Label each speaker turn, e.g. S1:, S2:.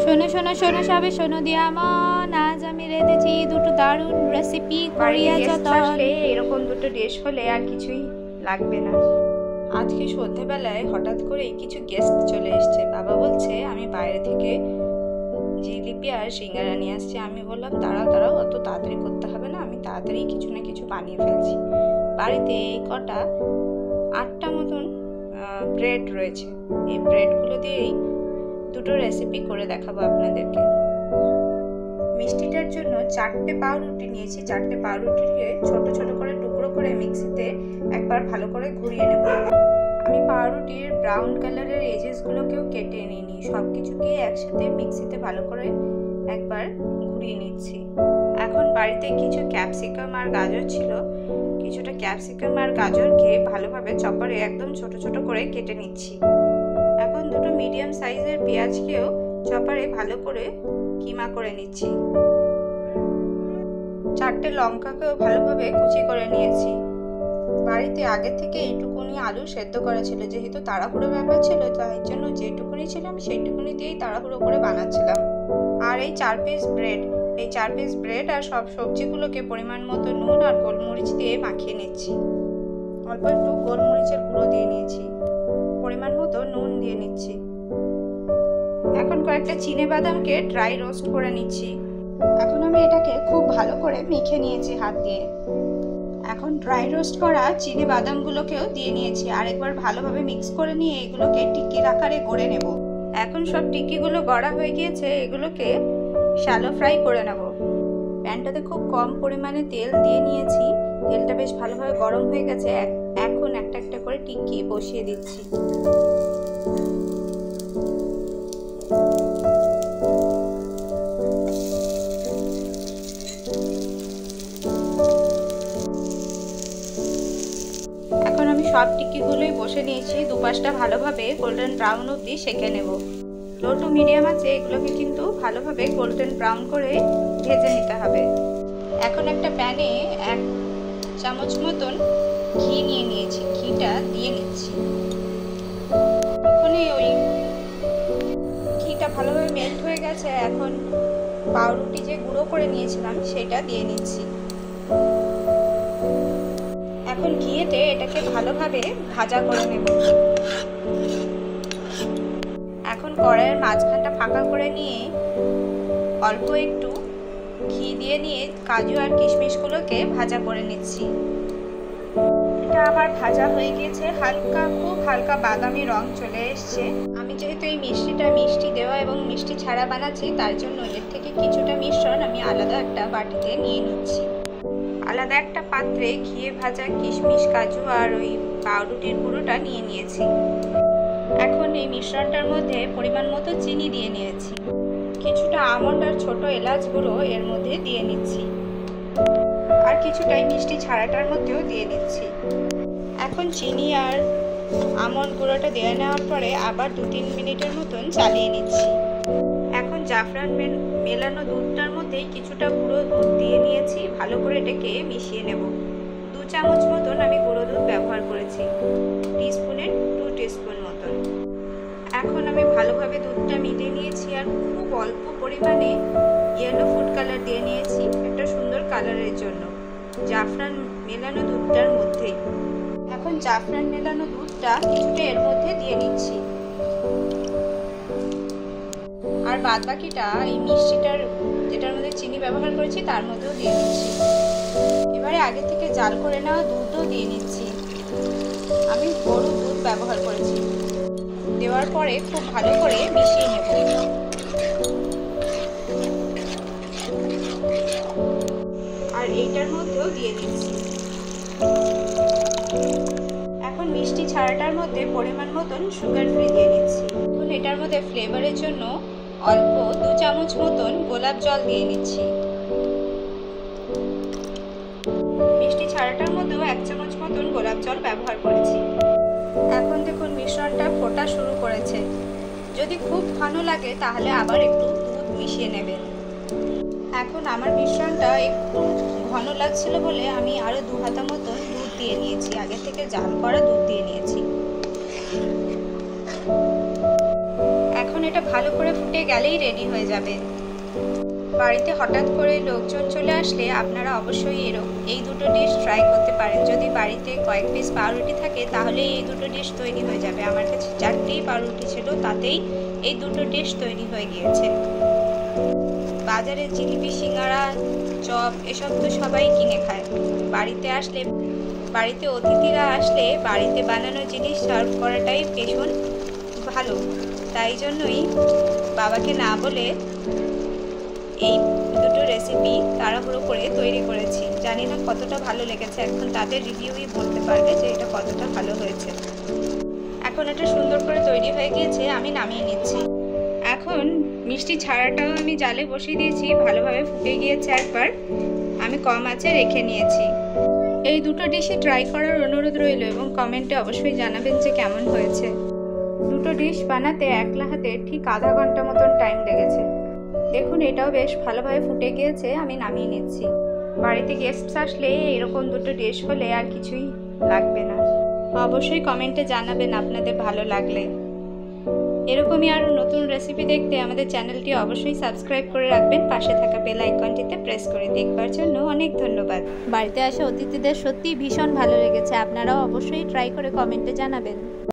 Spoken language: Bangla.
S1: শোনো শোনো শোনো সবে শোনো দিয়া মন, আজ আমি রেঁধেছি দুটো দারুণ রেসিপি কোরিয়া চটন।
S2: এরকম দুটো ডিশ হলে আর কিছুই লাগবে না। আজকে সন্ধ্যেবেলায় হঠাৎ করে কিছু গেস্ট চলে এসছে। বাবা বলছে আমি বাইরে থেকে জিলিপি আর সিঙ্গারা নিয়ে আসছি। আমি বললাম দাঁড়াও দাঁড়াও, অত তাড়াতাড়ি করতে হবে না, আমি তাড়াতাড়ি কিছু না কিছু বানিয়ে ফেলছি। বাড়িতে এই কটা 8টা মতন ব্রেড রয়েছে। এই ব্রেডগুলো দিয়েই দুটো রেসিপি করে দেখাবো আপনাদেরকে। মিষ্টিটার জন্য 4টে পাউরুটি নিয়েছি। 4টে পাউরুটিকে ছোট ছোট করে টুকরো করে মিক্সিতে একবার ভালো করে ঘুরিয়ে নেব। আমি পাউরুটির ব্রাউন কালারের এজেসগুলোকেও কেটে নিইনি, সব কিছুকে একসাথে মিক্সিতে ভালো করে একবার ঘুরিয়ে নিচ্ছি। এখন বাড়িতে কিছু ক্যাপসিকাম আর গাজর ছিল, কিছুটা ক্যাপসিকাম আর গাজরকে ভালোভাবে চপারে একদম ছোট ছোট করে কেটে নিচ্ছি। এখন দুটো মিডিয়াম সাইজের পেঁয়াজকেও চপারে ভালো করে কিমা করে নিচ্ছি। 4টে লঙ্কাকেও ভালোভাবে কুচি করে নিয়েছি। বাড়িতে আগে থেকে এইটুকুনি আলু সেদ্ধ করা ছিল, যেহেতু তাড়াহুড়ো ব্যাপার ছিল তাই জন্য যেটুকুনি ছিল আমি সেইটুকুনি দিয়েই তাড়াহুড়ো করে বানাচ্ছিলাম। আর এই 4 পিস ব্রেড, এই 4 পিস ব্রেড আর সব সবজিগুলোকে পরিমাণ মতো নুন আর গোলমরিচ দিয়ে মাখিয়ে নিচ্ছি। অল্প একটু গোলমরিচের গুঁড়ো দিয়ে নিয়েছি, পরিমাণ মতো নুন দিয়ে নিচ্ছি। এখন কয়েকটা চিনে বাদামকে ড্রাই রোস্ট করে নিচ্ছি। এখন আমি এটাকে খুব ভালো করে মেখে নিয়েছি হাত দিয়ে। এখন ড্রাই রোস্ট করা চিনে বাদামগুলোকেও দিয়ে নিয়েছি, আর একবার ভালোভাবে মিক্স করে নিয়ে এগুলোকে টিক্কির আকারে গড়ে নেব। এখন সব টিক্কিগুলো গড়া হয়ে গিয়েছে, এগুলোকে শ্যালো ফ্রাই করে নেব। প্যানটাতে খুব কম পরিমাণে তেল দিয়ে নিয়েছি, তেলটা বেশ ভালোভাবে গরম হয়ে গেছে। এখন একটা একটা করে টিক্কি বসিয়ে দিচ্ছি। এখন আমি সব টিক্কিগুলোই বসে নিয়েছি, দুপাশটা ভালোভাবে গোল্ডেন ব্রাউন অবধি সেঁকে নেব। লো টু মিডিয়াম আছে এগুলোকে কিন্তু ভালোভাবে গোল্ডেন ব্রাউন করে ভেজে নিতে হবে। এখন একটা প্যানে 1 চামচ মতন ঘি নিয়ে নিয়েছি, ঘিটা দিয়ে নিচ্ছি। এখন ওই ঘিটা ভালোভাবে মেল্ট হয়ে গেছে, এখন পাউরুটি যে গুঁড়ো করে নিয়েছিলাম সেটা দিয়ে নিচ্ছি। এখন ঘিয়েতে এটাকে ভালোভাবে ভাজা করে নেব। এখন কড়াইয়ের মাঝখানটা ফাঁকা করে নিয়ে অল্প একটু ঘি দিয়ে নিয়ে কাজু আর কিশমিশগুলোকে ভাজা করে নিচ্ছি। এটা আমার ভাজা হয়ে গিয়েছে, খুব হালকা বাদামি রং চলে এসছে। আমি যেহেতু এই মিষ্টিটা মিষ্টি দেওয়া এবং মিষ্টি ছাড়া বানাচ্ছি, তার জন্য এর থেকে কিছুটা মিশ্রণ আমি আলাদা একটা বাটিতে নিয়ে নিচ্ছি। আলাদা একটা পাত্রে ঘিয়ে ভাজা কিশমিশ, কাজু আর ওই পাউরুটির গুঁড়োটা নিয়ে নিয়েছি। এখন এই মিশ্রণটার মধ্যে পরিমাণ মতো চিনি দিয়ে নিয়েছি, কিছুটা আমন্ড আর ছোট এলাচ গুঁড়ো এর মধ্যে দিয়ে নিচ্ছি, আর কিছুটাই মিষ্টি ছাড়াটার মধ্যেও দিয়ে নিচ্ছি। এখন চিনি আর আমন্ড গুঁড়োটা দিয়ে নেওয়ার পরে আবার 2-3 মিনিটের মতন চালিয়ে নিচ্ছি। এখন জাফরান মেলানো দুধটার মধ্যেই কিছুটা গুঁড়ো দুধ দিয়ে নিয়েছি, ভালো করে এটাকে মিশিয়ে নেব। 2 চামচ মতন আমি গুঁড়ো দুধ ব্যবহার করেছি, টিস্পুনের 2 টিস্পুন মতন। এখন আমি ভালোভাবে দুধটা মিলিয়ে নিয়েছি, আর খুব অল্প পরিমাণে ইয়েলো ফুড কালার দিয়ে নিয়েছি একটা সুন্দর কালারের জন্য, জাফরান মেলানো দুধটার মধ্যেই। এখন জাফরান মেলানো দুধটা কিছুটা এর মধ্যে দিয়ে নিচ্ছি, আর বাদ বাকিটা এই মিষ্টিটার যেটার মধ্যে চিনি ব্যবহার করেছি তার মধ্যেও দিয়ে নিচ্ছি। এবারে আগে থেকে জাল করে নেওয়া দুধও দিয়ে নিচ্ছি, আমি গরুর দুধ ব্যবহার করেছি। দেওয়ার পরে খুব ভালো করে মিশিয়ে নেব। আর এইটার মধ্যেও দিয়ে দিচ্ছি। এখন মিষ্টি ছাড়াটার মধ্যে পরিমাণ মতন সুগার ফ্রি দিয়ে নিচ্ছি। এখন এটার মধ্যে ফ্লেভারের জন্য অল্প 2 চামচ মতন গোলাপ জল দিয়ে নিচ্ছি। মিষ্টি ছাড়াটার মধ্যেও 1 চামচ মতন গোলাপ জল ব্যবহার করেছি। এখন দেখুন মিশ্রণটা ফোটা শুরু করেছে, যদি খুব ঘন লাগে তাহলে আবার একটু দুধ মিশিয়ে নেবেন। এখন আমার মিশ্রণটা একটু ঘন লাগছিল বলে আমি আরও 2 হাতা মতন দুধ দিয়ে নিয়েছি, আগে থেকে জাল করা দুধ দিয়ে নিয়েছি। এখন এটা ভালো করে ফুটে গেলেই রেডি হয়ে যাবে। বাড়িতে হঠাৎ করে লোকজন চলে আসলে আপনারা অবশ্যই এই দুটো ডিশ ট্রাই করতে পারেন। যদি বাড়িতে কয়েক পিস পাউরুটি থাকে তাহলে এই দুটো ডিশ তৈরি হয়ে যাবে। আমার কাছে 4টেই পাউরুটি ছিল, তাতেই এই দুটো ডিশ তৈরি হয়ে গিয়েছে। বাজারে জিলিপি, সিঙ্গারা, চপ এসব তো সবাই কিনে খায়। বাড়িতে অতিথিরা আসলে বাড়িতে বানানো জিনিস সার্ভ করাটাই ভীষণ ভালো। তাই জন্যই বাবাকে না বলে এই দুটো রেসিপি তাড়াহুড়ো করে তৈরি করেছি। জানি না কতটা ভালো লেগেছে, এখন তাদের রিভিউই বলতে পারবে যে এটা কতটা ভালো হয়েছে। এখন এটা সুন্দর করে তৈরি হয়ে গিয়েছে, আমি নামিয়ে নিচ্ছি। এখন মিষ্টি ছাড়াটাও আমি জালে বসিয়ে দিয়েছি, ভালোভাবে ফুটে গিয়েছে। একবার আমি কম আঁচে রেখে নিয়েছি। এই দুটো ডিশই ট্রাই করার অনুরোধ রইল এবং কমেন্টে অবশ্যই জানাবেন যে কেমন হয়েছে। দুটো ডিশ বানাতে একলা হাতে ঠিক আধা ঘন্টা মতন টাইম লেগেছে। দেখুন এটাও বেশ ভালোভাবে ফুটে গিয়েছে, আমি নামিয়ে নিচ্ছি। বাড়িতে গেস্ট আসলে এরকম দুটো ডিশ হলে আর কিছুই লাগবে না। অবশ্যই কমেন্টে জানাবেন আপনাদের ভালো লাগলে। এরকমই আরও নতুন রেসিপি দেখতে আমাদের চ্যানেলটি অবশ্যই সাবস্ক্রাইব করে রাখবেন। পাশে থাকা বেল আইকনটিতে প্রেস করে দেখবার জন্য অনেক ধন্যবাদ। বাড়িতে আসা অতিথিদের সত্যিই ভীষণ ভালো লেগেছে। আপনারাও অবশ্যই ট্রাই করে কমেন্টে জানাবেন।